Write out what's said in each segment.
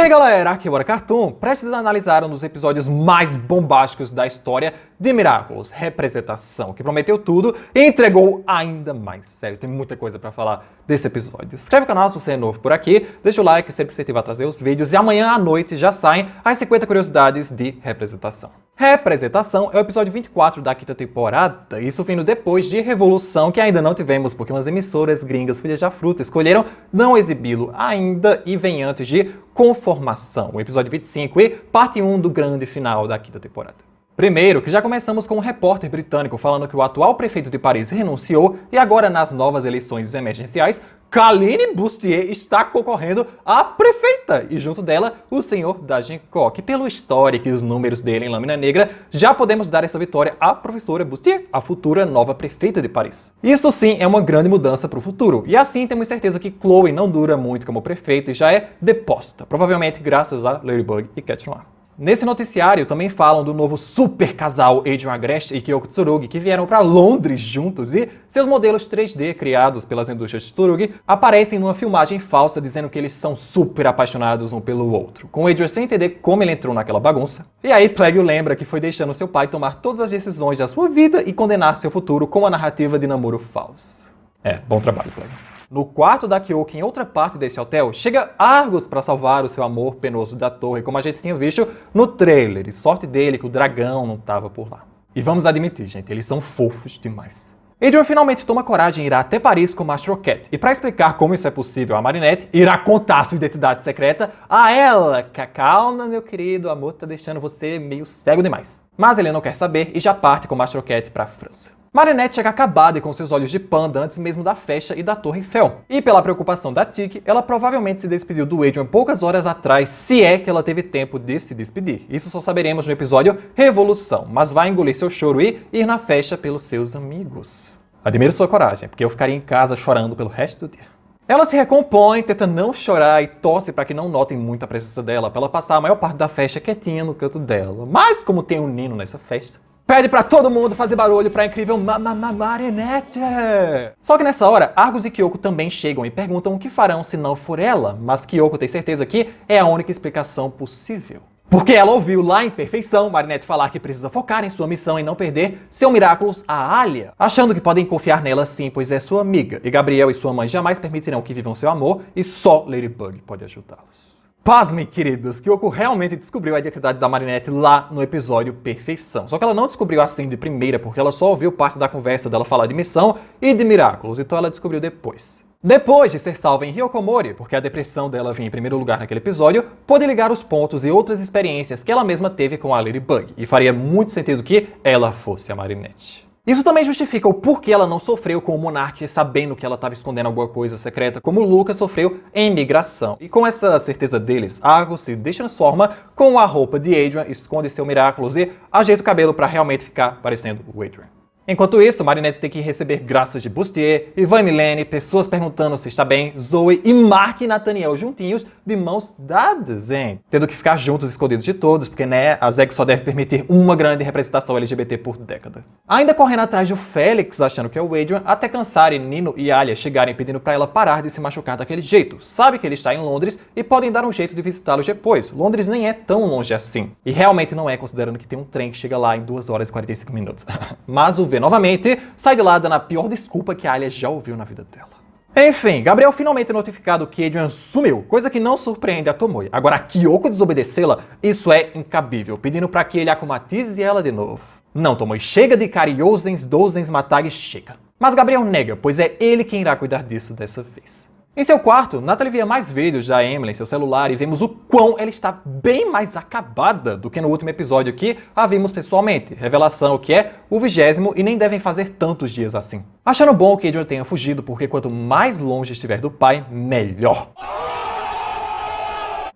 Hey galera, aqui é o Bora Cartoon, prestes a analisar um dos episódios mais bombásticos da história de Miraculous, Representação, que prometeu tudo e entregou ainda mais. Sério, tem muita coisa pra falar desse episódio. Inscreve no canal se você é novo por aqui, deixa o like sempre que você estiver a trazer os vídeos e amanhã à noite já saem as 50 curiosidades de Representação. Representação é o episódio 24 da quinta temporada, isso vindo depois de Revolução, que ainda não tivemos porque umas emissoras gringas filhas da fruta escolheram não exibi-lo ainda e vem antes de Conformação, o episódio 25 e parte 1 do grande final da quinta temporada. Primeiro, que já começamos com um repórter britânico falando que o atual prefeito de Paris renunciou e agora nas novas eleições emergenciais, Caline Bustier está concorrendo à prefeita e junto dela o senhor Dagencourt, que pelo histórico e os números dele em Lâmina Negra, já podemos dar essa vitória à professora Bustier, a futura nova prefeita de Paris. Isso sim é uma grande mudança para o futuro e assim temos certeza que Chloe não dura muito como prefeita e já é deposta, provavelmente graças a Ladybug e Cat Noir. Nesse noticiário também falam do novo super casal Adrian Agreste e Kyoko Tsurugi que vieram para Londres juntos e seus modelos 3D criados pelas indústrias Tsurugi aparecem numa filmagem falsa dizendo que eles são super apaixonados um pelo outro, com Adrian sem entender como ele entrou naquela bagunça. E aí Plague lembra que foi deixando seu pai tomar todas as decisões da sua vida e condenar seu futuro com a narrativa de namoro falso. Bom trabalho, Plague. No quarto da Kyoko, em outra parte desse hotel, chega Argus para salvar o seu amor penoso da torre, como a gente tinha visto no trailer. E sorte dele que o dragão não estava por lá. E vamos admitir, gente, eles são fofos demais. Adrian finalmente toma coragem e irá até Paris com Astro Cat. E para explicar como isso é possível, a Marinette irá contar sua identidade secreta a ela. Calma, meu querido, o amor tá deixando você meio cego demais. Mas ele não quer saber e já parte com Astro Cat para a França. Marinette chega acabada e com seus olhos de panda antes mesmo da festa e da Torre Eiffel. E pela preocupação da Tic, ela provavelmente se despediu do Adrian poucas horas atrás, se é que ela teve tempo de se despedir. Isso só saberemos no episódio Revolução, mas vai engolir seu choro e ir na festa pelos seus amigos. Admiro sua coragem, porque eu ficaria em casa chorando pelo resto do dia. Ela se recompõe, tenta não chorar e torce para que não notem muito a presença dela, para ela passar a maior parte da festa quietinha no canto dela. Mas como tem um Nino nessa festa, pede pra todo mundo fazer barulho pra incrível Marinette. Só que nessa hora, Argus e Kyoko também chegam e perguntam o que farão se não for ela, mas Kyoko tem certeza que é a única explicação possível. Porque ela ouviu lá em Perfeição Marinette falar que precisa focar em sua missão e não perder seu Miraculous a Alia, achando que podem confiar nela sim, pois é sua amiga, e Gabriel e sua mãe jamais permitirão que vivam seu amor e só Ladybug pode ajudá-los. Pasmem, queridos, Kyoko realmente descobriu a identidade da Marinette lá no episódio Perfeição. Só que ela não descobriu assim de primeira, porque ela só ouviu parte da conversa dela falar de missão e de Miraculous, então ela descobriu depois. Depois de ser salva em Hyokomori, porque a depressão dela vinha em primeiro lugar naquele episódio, pôde ligar os pontos e outras experiências que ela mesma teve com a Ladybug, e faria muito sentido que ela fosse a Marinette. Isso também justifica o porquê ela não sofreu com o Monark sabendo que ela estava escondendo alguma coisa secreta, como o Lucas sofreu em Migração. E com essa certeza deles, Argus se transforma com a roupa de Adrian, esconde seu Miraculous e ajeita o cabelo para realmente ficar parecendo o Adrian. Enquanto isso, Marinette tem que receber graças de Bustier, Ivan Milene, pessoas perguntando se está bem, Zoe e Mark e Nathaniel juntinhos, de mãos dadas, hein? Tendo que ficar juntos, escondidos de todos, porque, né, a Zeg só deve permitir uma grande representação LGBT por década. Ainda correndo atrás do Félix, achando que é o Adrian, até cansarem Nino e Alia chegarem pedindo pra ela parar de se machucar daquele jeito. Sabe que ele está em Londres e podem dar um jeito de visitá-los depois. Londres nem é tão longe assim. E realmente não é, considerando que tem um trem que chega lá em 2 horas e 45 minutos. Mas o novamente, sai de lá dando a pior desculpa que a Alia já ouviu na vida dela. Enfim, Gabriel finalmente é notificado que Adrian sumiu, coisa que não surpreende a Tomoe. Agora, a Kyoko desobedecê-la, isso é incabível, pedindo pra que ele acomatize ela de novo. Não, Tomoe, chega de Kariosens, Dozens, Matag, chega. Mas Gabriel nega, pois é ele quem irá cuidar disso dessa vez. Em seu quarto, Natalie via mais vídeos da Emily em seu celular e vemos o quão ela está bem mais acabada do que no último episódio que a vimos pessoalmente. Revelação que é o 20º e nem devem fazer tantos dias assim. Achando bom que Adrian tenha fugido, porque quanto mais longe estiver do pai, melhor.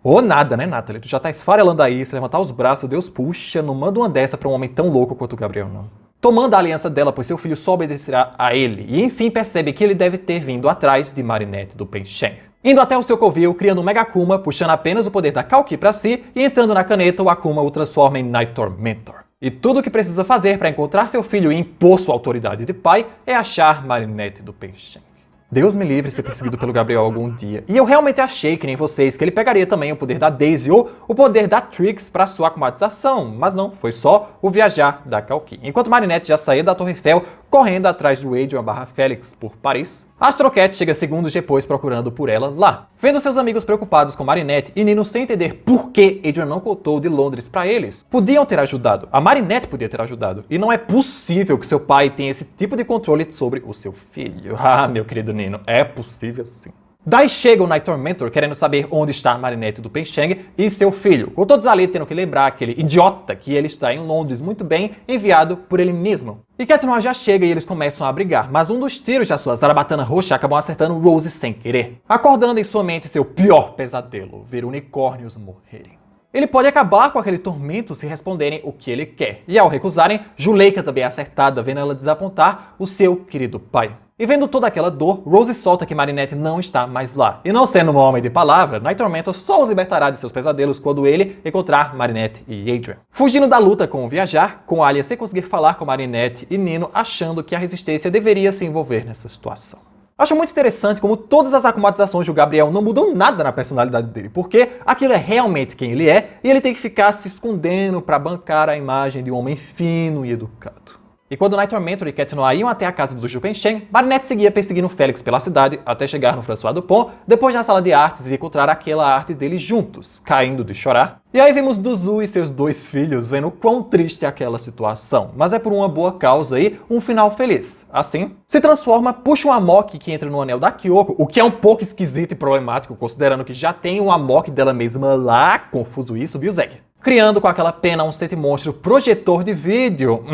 Ou nada, né, Natalie? Tu já tá esfarelando aí, se levantar os braços, Deus puxa, não manda uma dessa pra um homem tão louco quanto o Gabriel, não. Tomando a aliança dela, pois seu filho só obedecerá a ele, e enfim percebe que ele deve ter vindo atrás de Marinette do Penchen. Indo até o seu covil, criando um Mega Akuma, puxando apenas o poder da Kalki pra si, e entrando na caneta, o Akuma o transforma em Night Tormentor. E tudo o que precisa fazer para encontrar seu filho e impor sua autoridade de pai é achar Marinette do Penchen. Deus me livre de ser perseguido pelo Gabriel algum dia. E eu realmente achei, que nem vocês, que ele pegaria também o poder da Daisy ou o poder da Trix para sua acumatização, mas não, foi só o viajar da Kalki. Enquanto Marinette já saía da Torre Eiffel, correndo atrás do Adrian/Félix por Paris, Astro Cat chega segundos depois procurando por ela lá. Vendo seus amigos preocupados com Marinette e Nino sem entender por que Adrian não contou de Londres para eles, podiam ter ajudado. A Marinette podia ter ajudado. E não é possível que seu pai tenha esse tipo de controle sobre o seu filho. Ah, meu querido Nino, é possível sim. Daí chega o Night Tormentor querendo saber onde está a Marinette do Pencheng e seu filho, com todos ali tendo que lembrar aquele idiota que ele está em Londres muito bem, enviado por ele mesmo. E Cat Noir já chega e eles começam a brigar, mas um dos tiros da sua zarabatana roxa acabam acertando Rose sem querer, acordando em sua mente seu pior pesadelo, ver unicórnios morrerem. Ele pode acabar com aquele tormento se responderem o que ele quer, e ao recusarem, Juleika também é acertada, vendo ela desapontar o seu querido pai. E vendo toda aquela dor, Rose solta que Marinette não está mais lá. E não sendo um homem de palavra, Night Tormentor só os libertará de seus pesadelos quando ele encontrar Marinette e Adrian. Fugindo da luta com o Viajar, com Alia sem conseguir falar com Marinette e Nino achando que a Resistência deveria se envolver nessa situação. Acho muito interessante como todas as acumatizações do Gabriel não mudam nada na personalidade dele, porque aquilo é realmente quem ele é e ele tem que ficar se escondendo para bancar a imagem de um homem fino e educado. E quando Night Tormentor e Cat Noir iam até a casa do Zhu Pencheng, Marinette seguia perseguindo Félix pela cidade até chegar no François Dupont, depois na sala de artes e encontrar aquela arte deles juntos, caindo de chorar. E aí vemos Duzu e seus dois filhos vendo quão triste é aquela situação, mas é por uma boa causa e um final feliz. Assim, se transforma, puxa um Amok que entra no anel da Kyoko, o que é um pouco esquisito e problemático, considerando que já tem um Amok dela mesma lá, confuso isso, viu, Zeg? Criando com aquela pena um sete-monstro projetor de vídeo.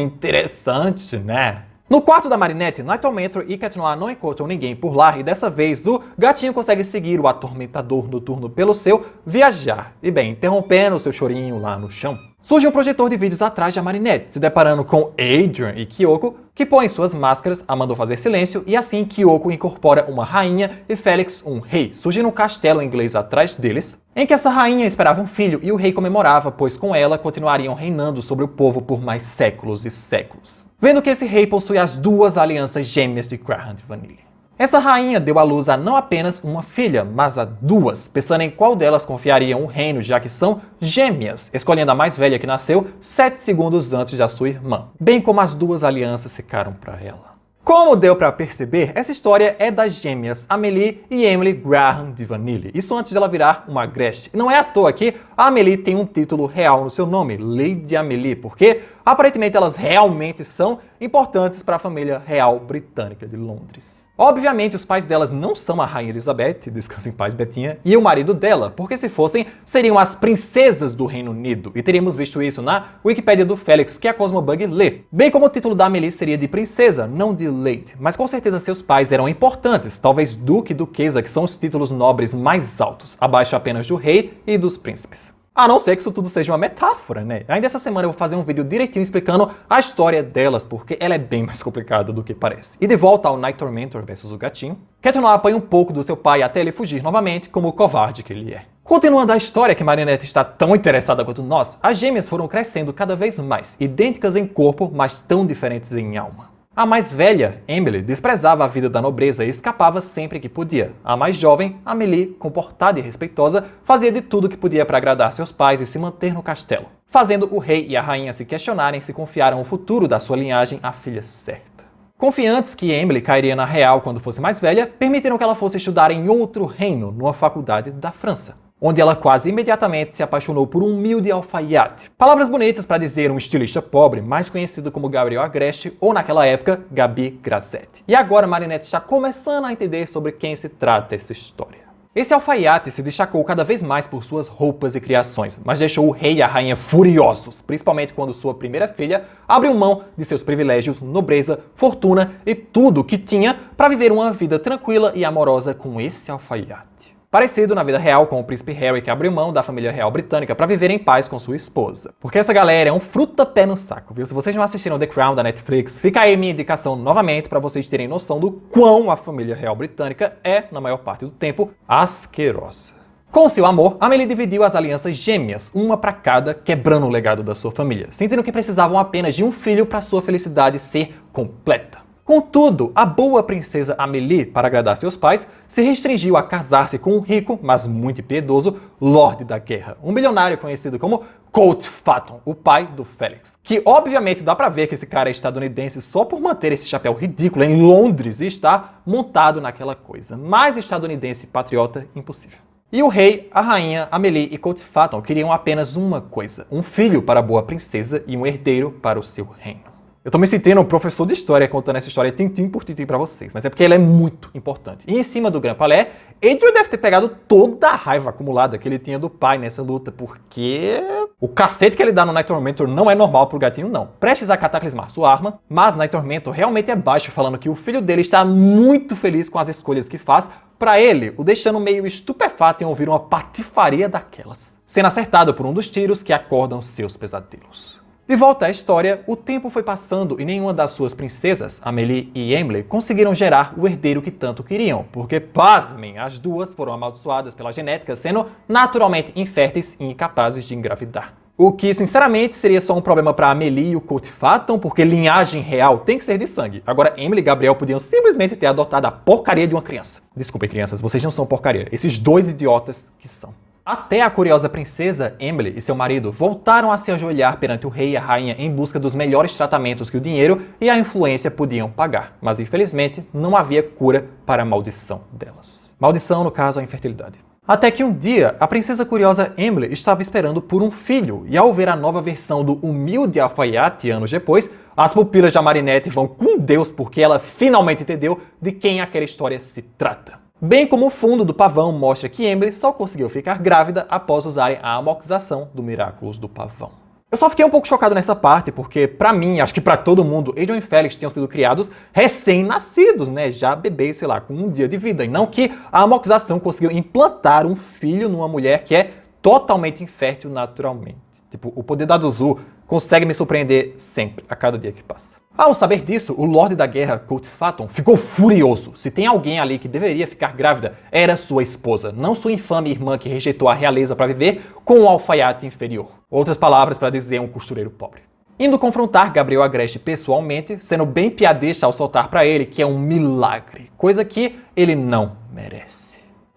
Interessante, né? No quarto da Marinette, Night Tormentor e Cat Noir não encontram ninguém por lá e dessa vez o gatinho consegue seguir o atormentador noturno pelo seu viajar. E bem, interrompendo seu chorinho lá no chão. Surge um projetor de vídeos atrás de Marinette, se deparando com Adrian e Kyoko, que põem suas máscaras, a mandam fazer silêncio, e assim Kyoko incorpora uma rainha e Félix um rei, surgindo um castelo inglês atrás deles, em que essa rainha esperava um filho e o rei comemorava, pois com ela continuariam reinando sobre o povo por mais séculos e séculos. Vendo que esse rei possui as duas alianças gêmeas de Graham de Vanille. Essa rainha deu à luz a não apenas uma filha, mas a duas, pensando em qual delas confiaria um reino, já que são gêmeas, escolhendo a mais velha que nasceu 7 segundos antes da sua irmã, bem como as duas alianças ficaram para ela. Como deu para perceber, essa história é das gêmeas Amélie e Emily Graham de Vanille, isso antes dela virar uma Agreste. E não é à toa que a Amélie tem um título real no seu nome, Lady Amélie, porque aparentemente elas realmente são importantes para a família real britânica de Londres. Obviamente, os pais delas não são a Rainha Elizabeth, descansa em paz Betinha, e o marido dela, porque se fossem, seriam as princesas do Reino Unido, e teríamos visto isso na Wikipédia do Félix, que a Cosmobug lê. Bem como o título da Amélie seria de princesa, não de lady, mas com certeza seus pais eram importantes, talvez duque e duquesa, que são os títulos nobres mais altos, abaixo apenas do rei e dos príncipes. A não ser que isso tudo seja uma metáfora, né? Ainda essa semana eu vou fazer um vídeo direitinho explicando a história delas, porque ela é bem mais complicada do que parece. E de volta ao Night Tormentor versus o gatinho, Cat Noir apanha um pouco do seu pai até ele fugir novamente, como o covarde que ele é. Continuando a história que Marinette está tão interessada quanto nós, as gêmeas foram crescendo cada vez mais, idênticas em corpo, mas tão diferentes em alma. A mais velha, Emily, desprezava a vida da nobreza e escapava sempre que podia. A mais jovem, Amélie, comportada e respeitosa, fazia de tudo que podia para agradar seus pais e se manter no castelo, fazendo o rei e a rainha se questionarem se confiaram o futuro da sua linhagem à filha certa. Confiantes que Emily cairia na real quando fosse mais velha, permitiram que ela fosse estudar em outro reino, numa faculdade da França, onde ela quase imediatamente se apaixonou por um humilde alfaiate. Palavras bonitas para dizer um estilista pobre, mais conhecido como Gabriel Agreste, ou naquela época, Gabi Grazzetti. E agora Marinette está começando a entender sobre quem se trata essa história. Esse alfaiate se destacou cada vez mais por suas roupas e criações, mas deixou o rei e a rainha furiosos, principalmente quando sua primeira filha abriu mão de seus privilégios, nobreza, fortuna e tudo que tinha para viver uma vida tranquila e amorosa com esse alfaiate. Parecido na vida real com o príncipe Harry, que abriu mão da família real britânica para viver em paz com sua esposa. Porque essa galera é um fruta-pé no saco, viu? Se vocês não assistiram The Crown da Netflix, fica aí minha indicação novamente para vocês terem noção do quão a família real britânica é, na maior parte do tempo, asquerosa. Com seu amor, Amélie dividiu as alianças gêmeas, uma para cada, quebrando o legado da sua família, sentindo que precisavam apenas de um filho para sua felicidade ser completa. Contudo, a boa princesa Amélie, para agradar seus pais, se restringiu a casar-se com um rico, mas muito piedoso, Lorde da Guerra, um milionário conhecido como Colt Phaeton, o pai do Félix. Que obviamente dá pra ver que esse cara é estadunidense só por manter esse chapéu ridículo em Londres e estar montado naquela coisa. Mais estadunidense e patriota impossível. E o rei, a rainha, Amélie e Colt Phaeton queriam apenas uma coisa, um filho para a boa princesa e um herdeiro para o seu reino. Eu tô me sentindo um professor de história contando essa história tintim por tintim pra vocês, mas é porque ela é muito importante. E em cima do Grand Palais, Adrian deve ter pegado toda a raiva acumulada que ele tinha do pai nessa luta, porque o cacete que ele dá no Night Tormentor não é normal pro gatinho, não. Prestes a cataclismar sua arma, mas Night Tormentor realmente é baixo, falando que o filho dele está muito feliz com as escolhas que faz, pra ele, o deixando meio estupefato em ouvir uma patifaria daquelas, sendo acertado por um dos tiros que acordam seus pesadelos. De volta à história, o tempo foi passando e nenhuma das suas princesas, Amélie e Emily, conseguiram gerar o herdeiro que tanto queriam, porque, pasmem, as duas foram amaldiçoadas pela genética, sendo naturalmente inférteis e incapazes de engravidar. O que, sinceramente, seria só um problema para Amélie e o Colt Phaeton, porque linhagem real tem que ser de sangue. Agora, Emily e Gabriel podiam simplesmente ter adotado a porcaria de uma criança. Desculpem, crianças, vocês não são porcaria. Esses dois idiotas que são. Até a curiosa princesa Emily e seu marido voltaram a se ajoelhar perante o rei e a rainha em busca dos melhores tratamentos que o dinheiro e a influência podiam pagar. Mas, infelizmente, não havia cura para a maldição delas. Maldição, no caso, a infertilidade. Até que um dia, a princesa curiosa Emily estava esperando por um filho, e ao ver a nova versão do humilde alfaiate anos depois, as pupilas da Marinette vão com Deus porque ela finalmente entendeu de quem aquela história se trata. Bem como o fundo do pavão mostra que Emily só conseguiu ficar grávida após usarem a amoxização do Miraculous do pavão. Eu só fiquei um pouco chocado nessa parte, porque pra mim, acho que pra todo mundo, Adrian e Félix tinham sido criados recém-nascidos, né? Já bebês, sei lá, com um dia de vida. E não que a amoxização conseguiu implantar um filho numa mulher que é totalmente infértil naturalmente. Tipo, o poder da Duzu consegue me surpreender sempre, a cada dia que passa. Ao saber disso, o Lorde da Guerra, Colt Phaeton, ficou furioso. Se tem alguém ali que deveria ficar grávida, era sua esposa, não sua infame irmã que rejeitou a realeza para viver com um alfaiate inferior. Outras palavras para dizer um costureiro pobre. Indo confrontar Gabriel Agreste pessoalmente, sendo bem piadista ao soltar para ele que é um milagre, coisa que ele não merece.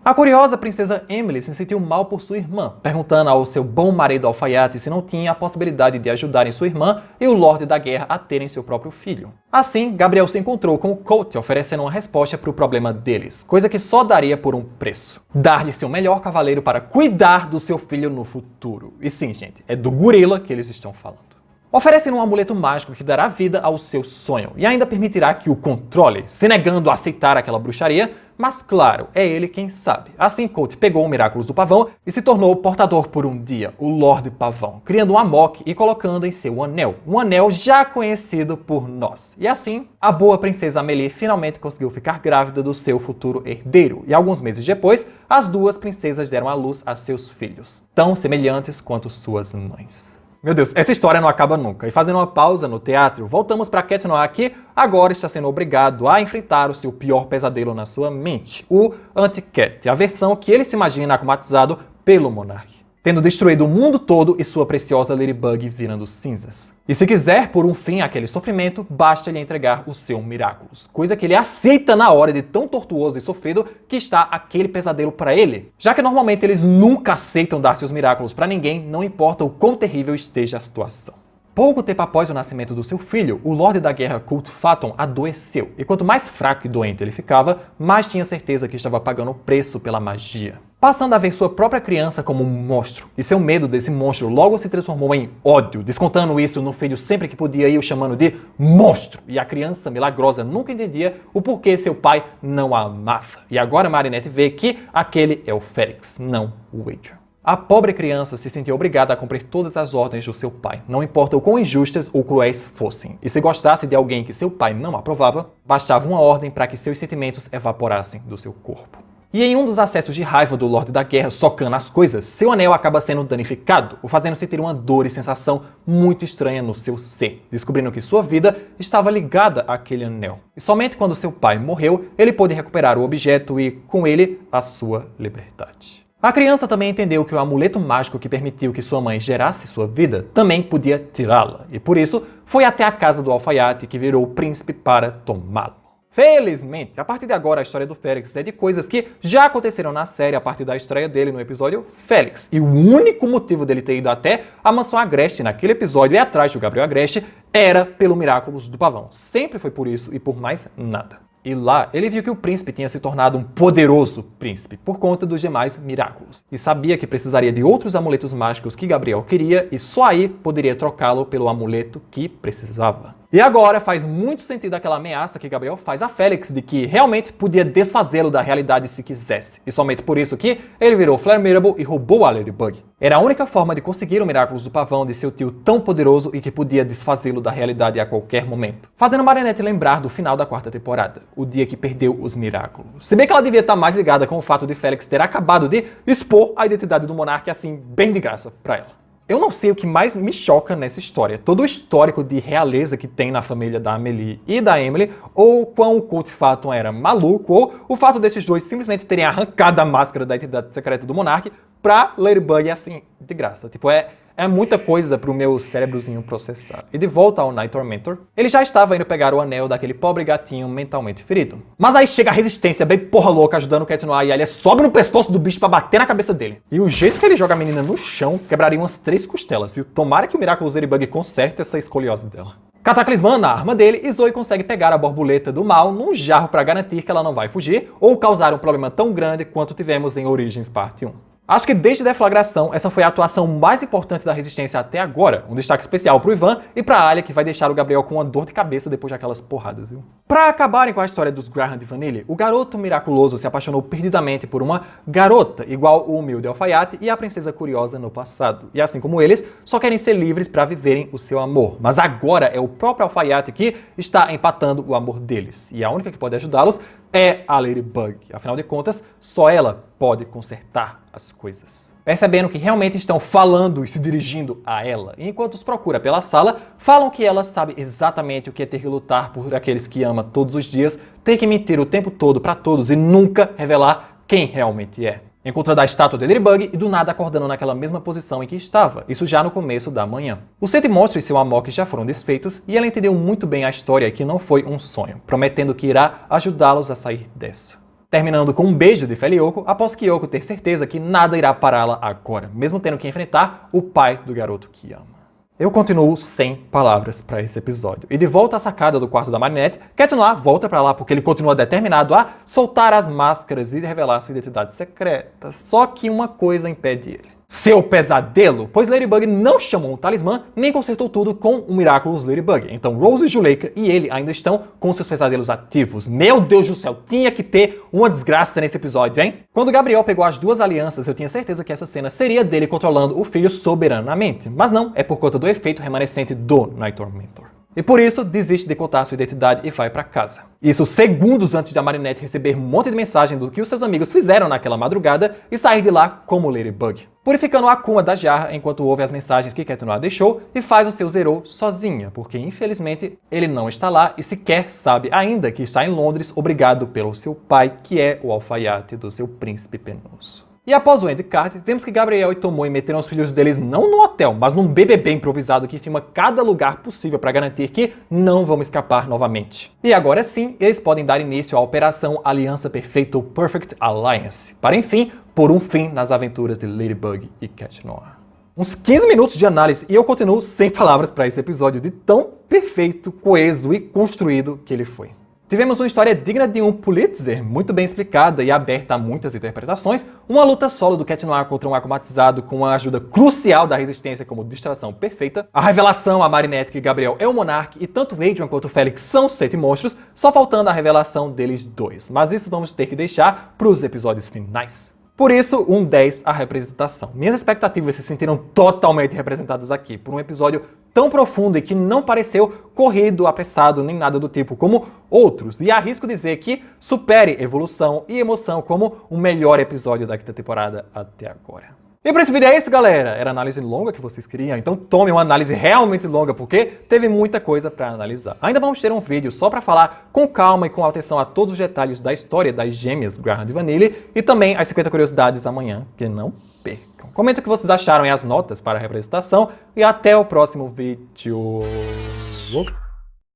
A curiosa princesa Emily se sentiu mal por sua irmã, perguntando ao seu bom marido alfaiate se não tinha a possibilidade de ajudarem sua irmã e o Lorde da Guerra a terem seu próprio filho. Assim, Gabriel se encontrou com o Colt, oferecendo uma resposta para o problema deles, coisa que só daria por um preço: dar-lhe seu melhor cavaleiro para cuidar do seu filho no futuro. E sim, gente, é do gorila que eles estão falando. Oferecem um amuleto mágico que dará vida ao seu sonho e ainda permitirá que o controle, se negando a aceitar aquela bruxaria, mas claro, é ele quem sabe. Assim, Colt pegou o Miraculous do Pavão e se tornou portador por um dia, o Lorde Pavão, criando um Amok e colocando em seu anel, um anel já conhecido por nós. E assim, a boa princesa Amélie finalmente conseguiu ficar grávida do seu futuro herdeiro, e alguns meses depois, as duas princesas deram à luz a seus filhos, tão semelhantes quanto suas mães. Meu Deus, essa história não acaba nunca. E fazendo uma pausa no teatro, voltamos para Cat Noir que agora está sendo obrigado a enfrentar o seu pior pesadelo na sua mente, o Anti-Cat, a versão que ele se imagina akumatizado pelo Monarque, tendo destruído o mundo todo e sua preciosa Ladybug virando cinzas. E se quiser pôr um fim àquele sofrimento, basta lhe entregar o seu Miraculous, coisa que ele aceita na hora de tão tortuoso e sofrido que está aquele pesadelo para ele, já que normalmente eles nunca aceitam dar seus Miraculous para ninguém, não importa o quão terrível esteja a situação. Pouco tempo após o nascimento do seu filho, o Lorde da Guerra Colt Phaeton adoeceu, e quanto mais fraco e doente ele ficava, mais tinha certeza que estava pagando o preço pela magia, passando a ver sua própria criança como um monstro, e seu medo desse monstro logo se transformou em ódio, descontando isso no filho sempre que podia ir o chamando de monstro, e a criança milagrosa nunca entendia o porquê seu pai não a amava. E agora Marinette vê que aquele é o Félix, não o Adrian. A pobre criança se sentia obrigada a cumprir todas as ordens do seu pai, não importa o quão injustas ou cruéis fossem. E se gostasse de alguém que seu pai não aprovava, bastava uma ordem para que seus sentimentos evaporassem do seu corpo. E em um dos acessos de raiva do Lorde da Guerra socando as coisas, seu anel acaba sendo danificado, o fazendo sentir uma dor e sensação muito estranha no seu ser, descobrindo que sua vida estava ligada àquele anel. E somente quando seu pai morreu, ele pôde recuperar o objeto e, com ele, a sua liberdade. A criança também entendeu que o amuleto mágico que permitiu que sua mãe gerasse sua vida também podia tirá-la, e por isso foi até a casa do alfaiate que virou o príncipe para tomá-lo. Felizmente, a partir de agora a história do Félix é de coisas que já aconteceram na série a partir da estreia dele no episódio Félix. E o único motivo dele ter ido até a mansão Agreste naquele episódio e atrás do Gabriel Agreste era pelo Miraculous do Pavão. Sempre foi por isso e por mais nada. E lá, ele viu que o príncipe tinha se tornado um poderoso príncipe por conta dos demais Miraculous. E sabia que precisaria de outros amuletos mágicos que Gabriel queria e só aí poderia trocá-lo pelo amuleto que precisava. E agora faz muito sentido aquela ameaça que Gabriel faz a Félix de que realmente podia desfazê-lo da realidade se quisesse. E somente por isso que ele virou Flare Mirable e roubou a Ladybug. Era a única forma de conseguir o Miraculous do Pavão de seu tio tão poderoso e que podia desfazê-lo da realidade a qualquer momento. Fazendo Marinette lembrar do final da 4ª temporada, o dia que perdeu os Miraculous. Se bem que ela devia estar mais ligada com o fato de Félix ter acabado de expor a identidade do monarca assim, bem de graça pra ela. Eu não sei o que mais me choca nessa história. Todo o histórico de realeza que tem na família da Amélie e da Emily, ou quão o Colt Phaeton era maluco, ou o fato desses dois simplesmente terem arrancado a máscara da identidade secreta do monarca pra Ladybug assim, de graça. Tipo, é muita coisa pro meu cérebrozinho processar. E de volta ao Night Tormentor, ele já estava indo pegar o anel daquele pobre gatinho mentalmente ferido. Mas aí chega a resistência bem porra louca ajudando o Cat Noir e a Alia sobe no pescoço do bicho pra bater na cabeça dele. E o jeito que ele joga a menina no chão quebraria umas 3 costelas, viu? Tomara que o Miraculous Ladybug conserte essa escoliose dela. Cataclismando na arma dele, e Zoe consegue pegar a borboleta do mal num jarro para garantir que ela não vai fugir ou causar um problema tão grande quanto tivemos em Origins Parte 1. Acho que desde a deflagração, essa foi a atuação mais importante da Resistência até agora. Um destaque especial pro Ivan e pra Alia, que vai deixar o Gabriel com uma dor de cabeça depois daquelas porradas, viu? Pra acabarem com a história dos Graham de Vanille, o garoto miraculoso se apaixonou perdidamente por uma garota, igual o humilde alfaiate e a princesa curiosa no passado. E assim como eles, só querem ser livres pra viverem o seu amor. Mas agora é o próprio alfaiate que está empatando o amor deles. E a única que pode ajudá-los é a Ladybug. Afinal de contas, só ela pode consertar as coisas. Percebendo que realmente estão falando e se dirigindo a ela, e enquanto os procura pela sala, falam que ela sabe exatamente o que é ter que lutar por aqueles que ama todos os dias, ter que mentir o tempo todo pra todos e nunca revelar quem realmente é. Encontrando a estátua de Ladybug e do nada acordando naquela mesma posição em que estava, isso já no começo da manhã. Os 7 monstros e seu Amok já foram desfeitos e ela entendeu muito bem a história e que não foi um sonho, prometendo que irá ajudá-los a sair dessa. Terminando com um beijo de Felioko, após Kyoko ter certeza que nada irá pará-la agora, mesmo tendo que enfrentar o pai do garoto que ama. Eu continuo sem palavras para esse episódio. E de volta à sacada do quarto da Marinette, Cat Noir volta para lá porque ele continua determinado a soltar as máscaras e revelar sua identidade secreta. Só que uma coisa impede ele. Seu pesadelo, pois Ladybug não chamou um talismã, nem consertou tudo com o Miraculous Ladybug. Então Rose, Juleka e ele ainda estão com seus pesadelos ativos. Meu Deus do céu, tinha que ter uma desgraça nesse episódio, hein? Quando Gabriel pegou as 2 alianças, eu tinha certeza que essa cena seria dele controlando o filho soberanamente. Mas não, é por conta do efeito remanescente do Night Tormentor. E por isso, desiste de contar sua identidade e vai pra casa. Isso segundos antes da Marinette receber um monte de mensagem do que os seus amigos fizeram naquela madrugada e sair de lá como Ladybug. Purificando a Akuma da jarra enquanto ouve as mensagens que Cat Noir deixou e faz o seu Zero sozinha, porque infelizmente ele não está lá e sequer sabe ainda que está em Londres obrigado pelo seu pai, que é o alfaiate do seu príncipe penoso. E após o endcard, vemos que Gabriel e Tomoe meteram os filhos deles não no hotel, mas num BBB improvisado que filma cada lugar possível para garantir que não vão escapar novamente. E agora sim, eles podem dar início à Operação Aliança Perfeita ou Perfect Alliance, para enfim pôr um fim nas aventuras de Ladybug e Cat Noir. Uns 15 minutos de análise e eu continuo sem palavras para esse episódio de tão perfeito, coeso e construído que ele foi. Tivemos uma história digna de um Pulitzer, muito bem explicada e aberta a muitas interpretações, uma luta solo do Cat Noir contra um akumatizado com a ajuda crucial da Resistência como distração perfeita, a revelação a Marinette que Gabriel é o Monark e tanto Adrian quanto Félix são os 7 monstros, só faltando a revelação deles dois. Mas isso vamos ter que deixar para os episódios finais. Por isso, um 10 a representação. Minhas expectativas se sentiram totalmente representadas aqui, por um episódio tão profundo e que não pareceu corrido, apressado, nem nada do tipo como outros. E arrisco dizer que supere evolução e emoção como o melhor episódio da 5ª temporada até agora. E para esse vídeo é isso, galera. Era a análise longa que vocês queriam, então tome uma análise realmente longa, porque teve muita coisa para analisar. Ainda vamos ter um vídeo só para falar com calma e com atenção a todos os detalhes da história das gêmeas Graham e Vanille e também as 50 curiosidades amanhã, que não percam. Comenta o que vocês acharam e as notas para a representação e até o próximo vídeo.